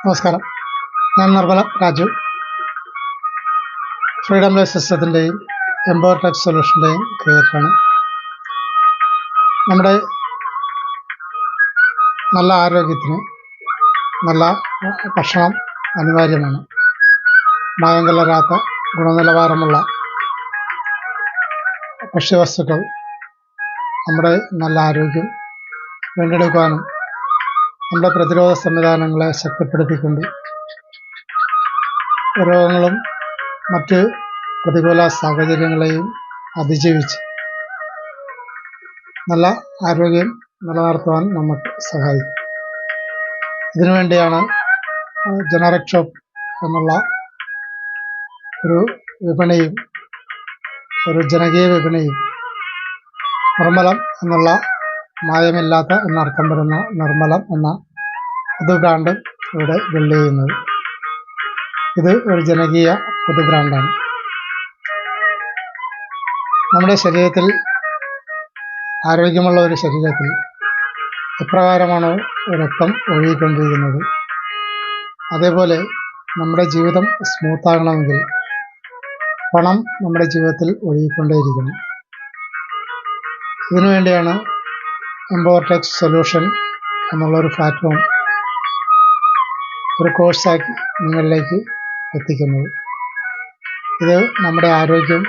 നമസ്കാരം. ഞാൻ Nirmala Raju. Freedom life സിസ്റ്റത്തിൻ്റെയും എംപവർ ടെക് സൊല്യൂഷൻ്റെയും ക്രിയേറ്ററാണ്. നമ്മുടെ നല്ല ആരോഗ്യത്തിന് നല്ല ഭക്ഷണം അനിവാര്യമാണ്. മായം കലരാത്ത ഗുണനിലവാരമുള്ള ഭക്ഷ്യവസ്തുക്കൾ നമ്മുടെ നല്ല ആരോഗ്യം വീണ്ടെടുക്കാനും നമ്മുടെ പ്രതിരോധ സംവിധാനങ്ങളെ ശക്തിപ്പെടുത്തിക്കൊണ്ട് രോഗങ്ങളും മറ്റ് പ്രതികൂല സാഹചര്യങ്ങളെയും അതിജീവിച്ച് നല്ല ആരോഗ്യം നിലനിർത്തുവാൻ നമുക്ക് സഹായിക്കും. ഇതിനുവേണ്ടിയാണ് ജനറിക് ഷോപ്പ് എന്നുള്ള ഒരു വിപണിയും ഒരു ജനകീയ വിപണിയും നിർമ്മലം എന്നുള്ള മായമില്ലാത്ത എന്നർത്ഥം വരുന്ന നിർമ്മലം എന്ന പൊതു ബ്രാൻഡ് ഇവിടെ ബിൽഡ് ചെയ്യുന്നത്. ഇത് ഒരു ജനകീയ പൊതു ബ്രാൻഡാണ്. നമ്മുടെ ശരീരത്തിൽ ആരോഗ്യമുള്ള ഒരു ശരീരത്തിൽ എപ്രകാരമാണോ രക്തം ഒഴുകിക്കൊണ്ടിരിക്കുന്നത്, അതേപോലെ നമ്മുടെ ജീവിതം സ്മൂത്താകണമെങ്കിൽ പണം നമ്മുടെ ജീവിതത്തിൽ ഒഴുകിക്കൊണ്ടേയിരിക്കണം. ഇതിനുവേണ്ടിയാണ് എംപവർ ടെക് സൊല്യൂഷൻ എന്നുള്ളൊരു പ്ലാറ്റ്ഫോം ഒരു കോഴ്സാക്കി നിങ്ങളിലേക്ക് എത്തിക്കുന്നത്. ഇത് നമ്മുടെ ആരോഗ്യം,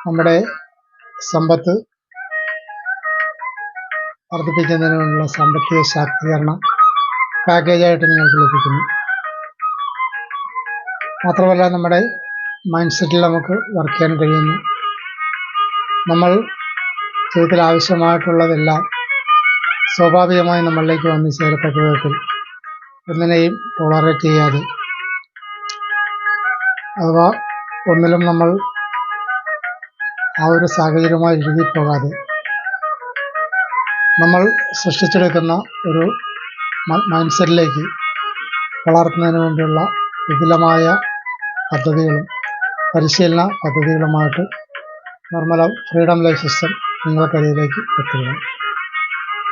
നമ്മുടെ സമ്പത്ത് വർദ്ധിപ്പിക്കുന്നതിന് വേണ്ടിയുള്ള സാമ്പത്തിക ശാക്തീകരണ പാക്കേജായിട്ട് നിങ്ങൾക്ക് ലഭിക്കുന്നു. മാത്രമല്ല നമ്മുടെ മൈൻഡ് സെറ്റിൽ നമുക്ക് വർക്ക് ചെയ്യാൻ കഴിയുന്നു. നമ്മൾ ജീവിതത്തിൽ ആവശ്യമായിട്ടുള്ളതെല്ലാം സ്വാഭാവികമായി നമ്മളിലേക്ക് വന്നു ചേരത്തക്ക വിധത്തിൽ ഒന്നിനെയും ടോളറേറ്റ് ചെയ്യാതെ, അഥവാ ഒന്നിലും നമ്മൾ ആ ഒരു സാഹചര്യമായി ഇഴുകിപ്പോകാതെ നമ്മൾ സൃഷ്ടിച്ചെടുക്കുന്ന ഒരു മൈൻഡ് സെറ്റിലേക്ക് വളർത്തുന്നതിന് വേണ്ടിയുള്ള വിപുലമായ പദ്ധതികളും പരിശീലന പദ്ധതികളുമായിട്ട് നിർമ്മലം ഫ്രീഡം ലൈഫ് സിസ്റ്റം നിങ്ങൾക്കരികിലേക്ക് എത്തുകയാണ്.